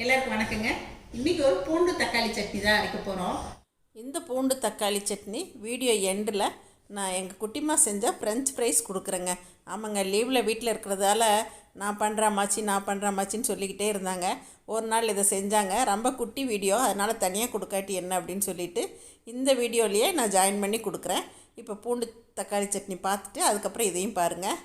எல்லாருக்கும் வணக்கங்க. இன்றைக்கி ஒரு பூண்டு தக்காளி சட்னி தான் அரைக்க போகிறோம். இந்த பூண்டு தக்காளி சட்னி வீடியோ எண்டில் நான் எங்கள் குட்டிமா செஞ்ச ஃப்ரெஞ்ச் ஃப்ரைஸ் கொடுக்குறேங்க. ஆமாங்க, லீவில் வீட்டில் இருக்கிறதால நான் பண்ணுறேன் சொல்லிக்கிட்டே இருந்தாங்க. ஒரு நாள் இதை செஞ்சாங்க. ரொம்ப குட்டி வீடியோ, அதனால் தனியாக கொடுக்காட்டி என்ன அப்படின்னு சொல்லிவிட்டு இந்த வீடியோலேயே நான் ஜாயின் பண்ணி கொடுக்குறேன். இப்போ பூண்டு தக்காளி சட்னி பார்த்துட்டு அதுக்கப்புறம் இதையும் பாருங்கள்.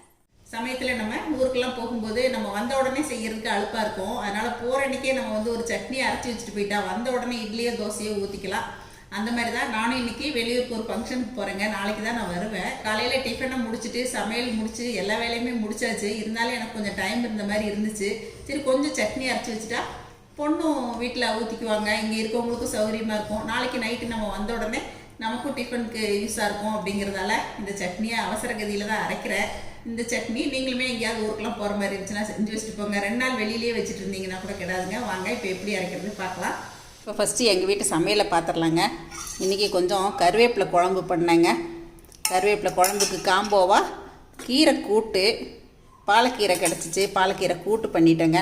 சமயத்தில் நம்ம ஊருக்கெல்லாம் போகும்போது நம்ம வந்த உடனே செய்கிறதுக்கு அலுப்பாக இருக்கும். அதனால் போகிற அன்றைக்கே நம்ம ஒரு சட்னியை அரைச்சி வச்சுட்டு போயிட்டா வந்த உடனே இட்லியோ தோசையோ ஊற்றிக்கலாம். அந்த மாதிரி தான் நானும் இன்றைக்கி வெளியூருக்கு ஒரு ஃபங்க்ஷனுக்கு போகிறேங்க. நாளைக்கு தான் நான் வருவேன். காலையில் டிஃபனை முடிச்சுட்டு சமையல் முடிச்சு எல்லா வேலையுமே முடிச்சாச்சு. இருந்தாலும் எனக்கு கொஞ்சம் டைம் இருந்த மாதிரி இருந்துச்சு. சரி, கொஞ்சம் சட்னி அரைச்சி வச்சுட்டா பொண்ணும் வீட்டில் ஊற்றிக்குவாங்க. இங்கே இருக்கவங்களுக்கும் சௌகரியமாக இருக்கும். நாளைக்கு நைட்டு நம்ம வந்த உடனே நமக்கும் டிஃபனுக்கு யூஸாக இருக்கும். அப்படிங்கிறதால இந்த சட்னியை அவசர கதியில் தான் அரைக்கிறேன். இந்த சட்னி நீங்களுமே எங்கேயாவது ஊருக்கெலாம் போகிற மாதிரி இருந்துச்சுன்னா செஞ்சு வச்சுட்டு போங்க. 2 நாள் வெளியிலேயே வச்சுட்டு இருந்தீங்கன்னா கூட கிடாதுங்க. வாங்க இப்போ எப்படி அரைக்கிறது பார்க்கலாம். இப்போ ஃபஸ்ட்டு எங்கள் வீட்டு சமையலை பார்த்துடலாங்க. இன்றைக்கி கொஞ்சம் கருவேப்பிலை குழம்பு பண்ணேங்க. கருவேப்பிலை குழம்புக்கு காம்போவாக கீரை கூட்டு, பாலக்கீரை கிடச்சிச்சு, பாலக்கீரை கூட்டு பண்ணிட்டேங்க.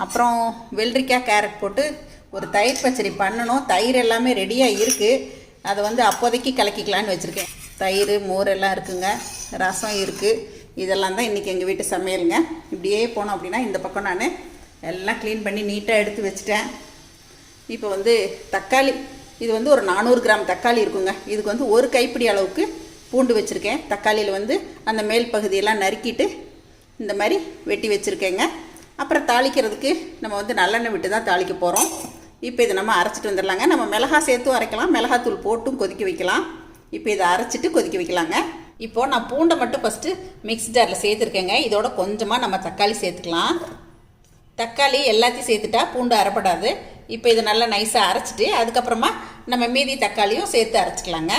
அப்புறம் வெள்ளரிக்காய் கேரட் போட்டு ஒரு தயிர் பச்சடி பண்ணணும். தயிர் எல்லாமே ரெடியாக இருக்குது. அதை அப்போதைக்கு கலக்கிக்கலான்னு வச்சுருக்கேன். தயிர் மோர் எல்லாம் இருக்குங்க, ரசம் இருக்குது. இதெல்லாம் தான் இன்றைக்கி எங்கள் வீட்டு சமையலுங்க. இப்படியே போனோம் அப்படின்னா இந்த பக்கம் நான் எல்லாம் க்ளீன் பண்ணி நீட்டாக எடுத்து வச்சுட்டேன். இப்போ தக்காளி, இது ஒரு 400 கிராம் தக்காளி இருக்குங்க. இதுக்கு ஒரு கைப்பிடி அளவுக்கு பூண்டு வச்சுருக்கேன். தக்காளியில் அந்த மேல் பகுதியெல்லாம் நறுக்கிட்டு இந்த மாதிரி வெட்டி வச்சுருக்கேங்க. அப்புறம் தாளிக்கிறதுக்கு நம்ம நல்லெண்ணெய் விட்டு தான் தாளிக்க போகிறோம். இப்போ இதை நம்ம அரைச்சிட்டு வந்துடலாங்க. நம்ம மிளகாய் சேர்த்தும் அரைக்கலாம், மிளகாத்தூள் போட்டும் கொதிக்க வைக்கலாம். இப்போ இதை அரைச்சிட்டு கொதிக்க வைக்கலாங்க. இப்போது நான் பூண்டை மட்டும் ஃபஸ்ட்டு மிக்ஸி ஜாரில் சேர்த்துருக்கேங்க. இதோட கொஞ்சமாக நம்ம தக்காளி சேர்த்துக்கலாம். தக்காளி எல்லாத்தையும் சேர்த்துட்டா பூண்டு அரைப்படாது. இப்போ இதை நல்லா நைஸாக அரைச்சிட்டு அதுக்கப்புறமா நம்ம மீதி தக்காளியும் சேர்த்து அரைச்சிக்கலாங்க.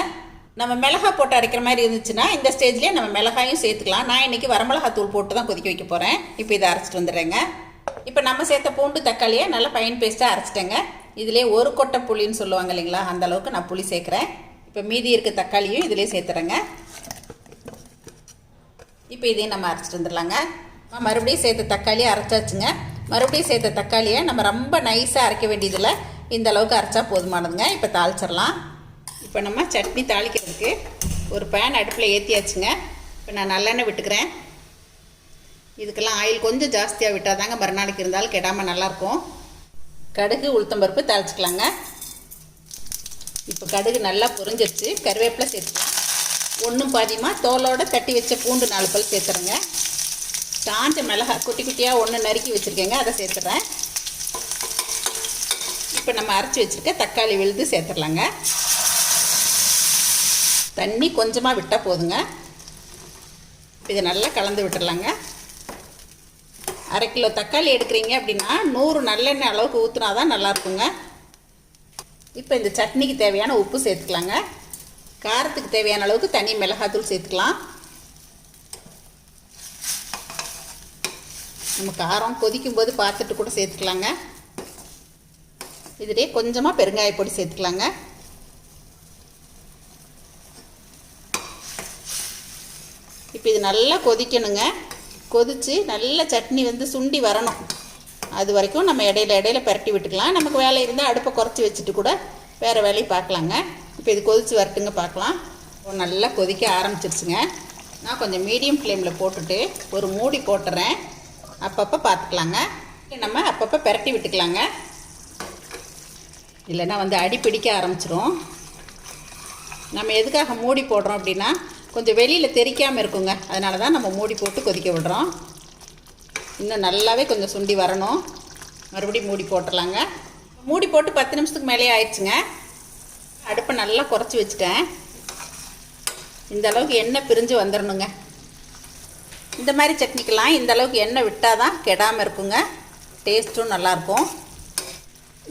நம்ம மிளகாய் போட்டு அரைக்கிற மாதிரி இருந்துச்சுன்னா இந்த ஸ்டேஜ்லேயே நம்ம மிளகாயும் சேர்த்துக்கலாம். நான் இன்றைக்கி வரமிளகாத்தூள் போட்டு தான் கொதிக்க வைக்க போகிறேன். இப்போ இதை அரைச்சிட்டு வந்துடுறேங்க. இப்போ நம்ம சேர்த்த பூண்டு தக்காளியை நல்லா ஃபைன் பேஸ்ட்டாக அரைச்சிட்டேங்க. இதிலே ஒரு கொட்டை புளின்னு சொல்லுவாங்க இல்லைங்களா, அந்த அளவுக்கு நான் புளி சேர்க்குறேன். இப்போ மீதி இருக்க தக்காளியும் இதிலே சேர்த்துறேங்க. இப்போ இதையும் நம்ம அரைச்சிட்டு வந்துடலாங்க. மறுபடியும் சேர்த்த தக்காளியை அரைச்சாச்சுங்க. மறுபடியும் சேர்த்த தக்காளியை நம்ம ரொம்ப நைஸாக அரைக்க வேண்டியதில்லை, இந்த அளவுக்கு அரைச்சா போதுமானதுங்க. இப்போ தாளிச்சிடலாம். இப்போ நம்ம சட்னி தாளிக்கிறதுக்கு ஒரு பேன் அடுப்பில் ஏற்றியாச்சுங்க. இப்போ நான் நல்லெண்ணெய் விட்டுக்கிறேன். இதுக்கெல்லாம் ஆயில் கொஞ்சம் ஜாஸ்தியாக விட்டால் தாங்க மறுநாளைக்கு இருந்தாலும் கெடாமல் நல்லாயிருக்கும். கடுகு உளுத்தம்பருப்பு தாளிச்சிக்கலாங்க. இப்போ கடுகு நல்லா பொரிஞ்சிருச்சு. கருவேப்பிலை சேர்த்துக்கலாம். ஒன்றும் பாதியமாக தோலோடு தட்டி வச்ச பூண்டு 4 பல் சேர்த்துறேங்க. காஞ்ச மிளகாய் குட்டி குட்டியாக ஒன்று நறுக்கி வச்சுருக்கேங்க, அதை சேர்த்துறேன். இப்போ நம்ம அரைச்சி வச்சுருக்க தக்காளி விழுது சேர்த்துடலாங்க. தண்ணி கொஞ்சமாக விட்டால் போதுங்க. இதை நல்லா கலந்து விட்டுடலாங்க. 1/2 கிலோ தக்காளி எடுக்கிறீங்க அப்படின்னா 100 நல்லெண்ணெய் அளவுக்கு ஊற்றினா தான் நல்லாயிருக்குங்க. இப்போ இந்த சட்னிக்கு தேவையான உப்பு சேர்த்துக்கலாங்க. காரத்துக்கு தேவையான அளவுக்கு தனி மிளகாத்தூள் சேர்த்துக்கலாம். நம்ம காரம் கொதிக்கும் போது பார்த்துட்டு கூட சேர்த்துக்கலாங்க. இதிலே கொஞ்சமாக பெருங்காய பொடி சேர்த்துக்கலாங்க. இப்போ இது நல்லா கொதிக்கணுங்க. கொதித்து நல்ல சட்னி சுண்டி வரணும். அது வரைக்கும் நம்ம இடையில பரட்டி விட்டுக்கலாம். நமக்கு வேலை இருந்தால் அடுப்பை குறைச்சி வச்சுட்டு கூட வேறு வேலையை பார்க்கலாங்க. இப்போ இது கொதித்து வரட்டுங்க, பார்க்கலாம். நல்லா கொதிக்க ஆரம்பிச்சிருச்சுங்க. நான் கொஞ்சம் மீடியம் ஃப்ளேமில் போட்டுட்டு ஒரு மூடி போட்டுறேன். அப்பப்போ பார்த்துக்கலாங்க. நம்ம அப்பப்போ பரட்டி விட்டுக்கலாங்க. இல்லைன்னா அடி பிடிக்க ஆரம்பிச்சிரும். நம்ம எதுக்காக மூடி போடுறோம் அப்படின்னா கொஞ்சம் வெளியில் தெறிக்காமல் இருக்குங்க. அதனால தான் நம்ம மூடி போட்டு கொதிக்க விடுறோம். இன்னும் நல்லாவே கொஞ்சம் சுண்டி வரணும். மறுபடியும் மூடி போட்டுடலாங்க. மூடி போட்டு 10 நிமிஷத்துக்கு மேலே ஆயிடுச்சுங்க. அடுப்பை நல்லா குறைச்சி வச்சுட்டேன். இந்த அளவுக்கு எண்ணெய் பிரிஞ்சு வந்துடணுங்க. இந்த மாதிரி சட்னிக்கெல்லாம் இந்த அளவுக்கு எண்ணெய் விட்டால் தான் கெடாமல் இருக்குங்க. டேஸ்ட்டும் நல்லாயிருக்கும்.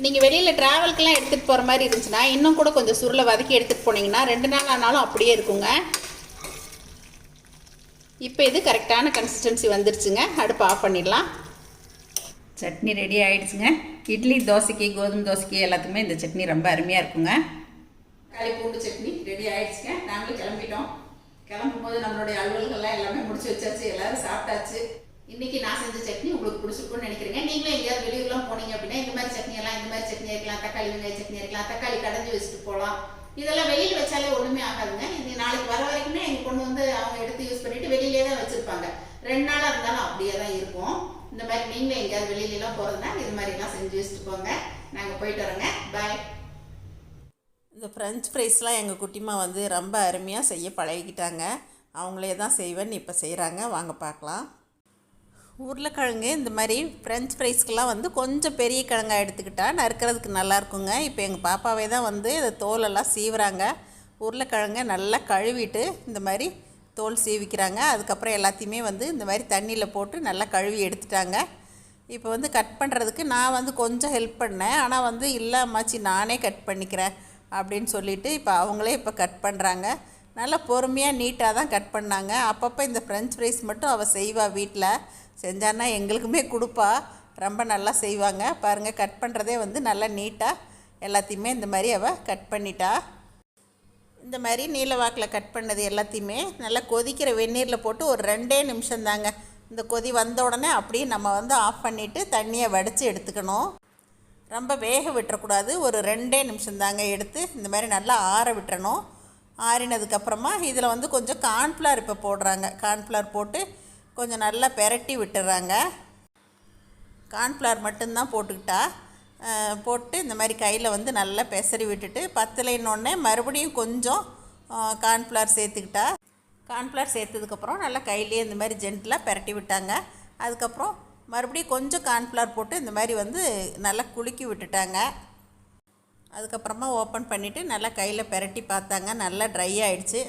நீங்கள் வெளியில் ட்ராவல்க்கெலாம் எடுத்துகிட்டு போகிற மாதிரி இருந்துச்சுன்னா இன்னும் கூட கொஞ்சம் சுருளை வதக்கி எடுத்துகிட்டு போனீங்கன்னா 2 நாள் ஆனாலும் அப்படியே இருக்குங்க. இப்போ இது கரெக்டான கன்சிஸ்டன்சி வந்துருச்சுங்க. அடுப்பு ஆஃப் பண்ணிடலாம். சட்னி ரெடி ஆகிடுச்சுங்க. இட்லி தோசைக்கு கோதுமை தோசைக்கு எல்லாத்துக்குமே இந்த சட்னி ரொம்ப அருமையாக இருக்குங்க. தக்காளி பூண்டு சட்னி ரெடி ஆகிடுச்சுங்க. நாங்களும் கிளம்பிட்டோம். கிளம்பும் போது நம்மளுடைய அலுவல்கள்லாம் எல்லாமே முடிச்சு வச்சாச்சு. எல்லோரும் சாப்பிட்டாச்சு. இன்னைக்கு நான் செஞ்ச சட்னி உங்களுக்கு பிடிச்சிருக்கும்னு நினைக்கிறேங்க. நீங்களும் எங்கேயாவது வெளியூர்லாம் போனீங்க அப்படின்னா இந்த மாதிரி சட்னி இருக்கலாம், தக்காளி வெங்காய சட்னி இருக்கலாம், தக்காளி கடைஞ்சி வச்சுட்டு போகலாம். இதெல்லாம் வெளியில் வச்சாலே ஒன்றுமே ஆகாதுங்க. இது நாளைக்கு வர வரைக்குமே எங்கள் பொண்ணு வந்து அவங்க எடுத்து யூஸ் பண்ணிட்டு வெளியிலே தான் வச்சுருப்பாங்க. 2 நாளாக இருந்தாலும் அப்படியே தான் இருக்கும். இந்த மாதிரி நீங்களும் எங்கேயாவது வெளியிலலாம் போகிறதுனா இது மாதிரிலாம் செஞ்சு வச்சுட்டு போங்க. நாங்கள் போயிட்டு வரோங்க. பாய். இந்த ஃப்ரெஞ்ச் ஃப்ரைஸ்லாம் எங்கள் குட்டிமா வந்து ரொம்ப அருமையாக செய்ய பழகிக்கிட்டாங்க. அவங்களே தான் செய்வேன்னு இப்போ செய்கிறாங்க. வாங்க பார்க்கலாம். உருளைக்கிழங்கு இந்த மாதிரி ஃப்ரெஞ்ச் ஃப்ரைஸ்க்கெலாம் வந்து கொஞ்சம் பெரிய கிழங்காக எடுத்துக்கிட்டால் நறுக்கிறதுக்கு நல்லாயிருக்குங்க. இப்போ எங்கள் பாப்பாவே தான் வந்து இந்த தோலெல்லாம் சீவுறாங்க. உருளைக்கிழங்கை நல்லா கழுவிட்டு இந்த மாதிரி தோல் சீவிக்கிறாங்க. அதுக்கப்புறம் எல்லாத்தையுமே வந்து இந்த மாதிரி தண்ணியில் போட்டு நல்லா கழுவி எடுத்துட்டாங்க. இப்போ வந்து கட் பண்ணுறதுக்கு நான் வந்து கொஞ்சம் ஹெல்ப் பண்ணேன். ஆனால் வந்து இல்லை அம்மாச்சி நானே கட் பண்ணிக்கிறேன் அப்படின்னு சொல்லிவிட்டு இப்போ அவங்களே இப்போ கட் பண்ணுறாங்க. நல்லா பொறுமையாக நீட்டாக தான் கட் பண்ணாங்க. அப்பப்போ இந்த ஃப்ரெஞ்ச் ஃப்ரைஸ் மட்டும் அவள் செய்வா, வீட்டில் செஞ்சான்னா எங்களுக்குமே கொடுப்பா. ரொம்ப நல்லா செய்வாங்க. பாருங்கள், கட் பண்ணுறதே வந்து நல்லா நீட்டாக எல்லாத்தையுமே இந்த மாதிரி அவள் கட் பண்ணிட்டா. இந்த மாதிரி நீல வாக்கில் கட் பண்ணது எல்லாத்தையுமே நல்லா கொதிக்கிற வெந்நீரில் போட்டு ஒரு 2 நிமிஷம் தாங்க. இந்த கொதி வந்த உடனே அப்படியே நம்ம வந்து ஆஃப் பண்ணிவிட்டு தண்ணியை வடித்து எடுத்துக்கணும். ரொம்ப வேக விட்டுறக்கூடாது. ஒரு 2 நிமிஷம் தாங்க எடுத்து இந்த மாதிரி நல்லா ஆற விட்டுறணும். ஆறினதுக்கப்புறமா இதில் வந்து கொஞ்சம் கார்ன்ஃப்ளவர் இப்போ போடுறாங்க. கார்ன்ஃப்ளவர் போட்டு கொஞ்சம் நல்லா பெரட்டி விட்டுறாங்க. கார்ன்ஃப்ளவர் மட்டும்தான் போட்டு இந்த மாதிரி கையில் வந்து நல்லா பெசரி விட்டுட்டு பத்தலைன்னொடனே மறுபடியும் கொஞ்சம் கார்ன்ஃப்ளவர் சேர்த்துக்கிட்டா. கார்ன்ஃப்ளவர் சேர்த்ததுக்கப்புறம் நல்லா கையிலே இந்த மாதிரி ஜென்டிலாக பெரட்டி விட்டாங்க. அதுக்கப்புறம் மறுபடியும் கொஞ்சம் கார்ன்ஃப்ளவர் போட்டு இந்த மாதிரி வந்து நல்லா குலுக்கி விட்டுட்டாங்க. அதுக்கப்புறமா ஓப்பன் பண்ணிவிட்டு நல்லா கையில் பெரட்டி பார்த்தாங்க. நல்லா ட்ரை ஆகிடுச்சு.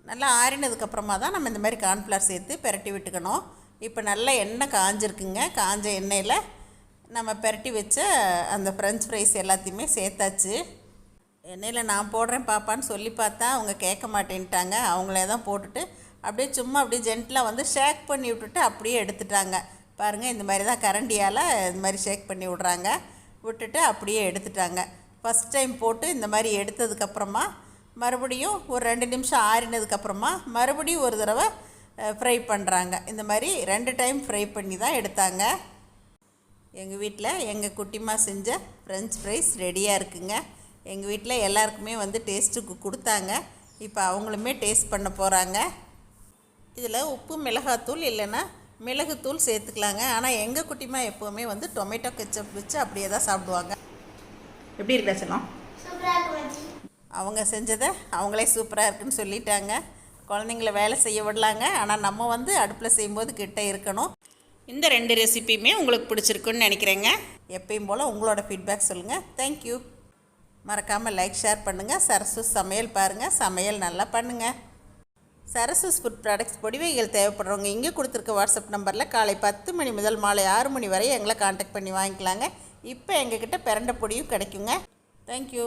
நல்லா ஆறினதுக்கப்புறமா தான் நம்ம இந்த மாதிரி கார்ன்ஃப்ளவர் சேர்த்து பெரட்டி விட்டுக்கணும். இப்போ நல்லா எண்ணெய் காஞ்சிருக்குங்க. காஞ்ச எண்ணெயில் நம்ம பெரட்டி வச்ச அந்த ஃப்ரெஞ்ச் ஃப்ரைஸ் எல்லாத்தையுமே சேர்த்தாச்சு. எண்ணெயில் நான் போடுறேன் பாப்பான்னு சொல்லி பார்த்தா அவங்க கேட்க மாட்டேன்ட்டாங்க. அவங்களே தான் போட்டுட்டு அப்படியே சும்மா அப்படியே ஜென்டிலாக வந்து ஷேக் பண்ணி விட்டுட்டு அப்படியே எடுத்துட்டாங்க. பாருங்கள், இந்த மாதிரி தான் கரண்டியால் இந்த மாதிரி ஷேக் பண்ணி விட்டுட்டு அப்படியே எடுத்துட்டாங்க. ஃபஸ்ட் டைம் போட்டு இந்த மாதிரி எடுத்ததுக்கப்புறமா மறுபடியும் ஒரு 2 நிமிஷம் ஆறினதுக்கப்புறமா மறுபடியும் ஒரு தடவை ஃப்ரை பண்ணுறாங்க. இந்த மாதிரி 2 டைம் ஃப்ரை பண்ணி தான் எடுத்தாங்க. எங்கள் வீட்டில் எங்கள் குட்டிமா செஞ்ச ஃப்ரெஞ்ச் ஃப்ரைஸ் ரெடியாக இருக்குங்க. எங்கள் வீட்டில் எல்லாருக்குமே வந்து டேஸ்ட்டுக்கு கொடுத்தாங்க. இப்போ அவங்களுமே டேஸ்ட் பண்ண போகிறாங்க. இதில் உப்பு மிளகாத்தூள் இல்லைன்னா மிளகுத்தூள் சேர்த்துக்கலாங்க. ஆனால் எங்கள் குட்டிமா எப்போவுமே வந்து டொமேட்டோ கெச்சப் வச்சு அப்படியே தான் சாப்பிடுவாங்க. எப்படி இருக்கா செல்லம்? அவங்க செஞ்சதை அவங்களே சூப்பராக இருக்குன்னு சொல்லிட்டாங்க. குழந்தைங்கள வேலை செய்ய விடலாங்க. ஆனால் நம்ம வந்து அடுப்பில் செய்யும்போது கிட்டே இருக்கணும். இந்த 2 ரெசிபியுமே உங்களுக்கு பிடிச்சிருக்குன்னு நினைக்கிறேங்க. எப்பயும் போல் உங்களோட ஃபீட்பேக் சொல்லுங்கள். தேங்க்யூ. மறக்காமல் லைக், ஷேர் பண்ணுங்கள். சரசூஸ் சமையல் பாருங்கள். சமையல் நல்லா பண்ணுங்கள். சரசூஸ் ஃபுட் ப்ராடக்ட்ஸ் பொடிவைகள் தேவைப்படுறவங்க இங்கே கொடுத்துருக்க வாட்ஸ்அப் நம்பரில் காலை 10 மணி முதல் மாலை 6 மணி வரை எங்களை காண்டாக்ட் பண்ணி வாங்கிக்கலாங்க. இப்போ எங்ககிட்ட பிரண்டை பொடியும் கிடைக்குங்க. தேங்க்யூ.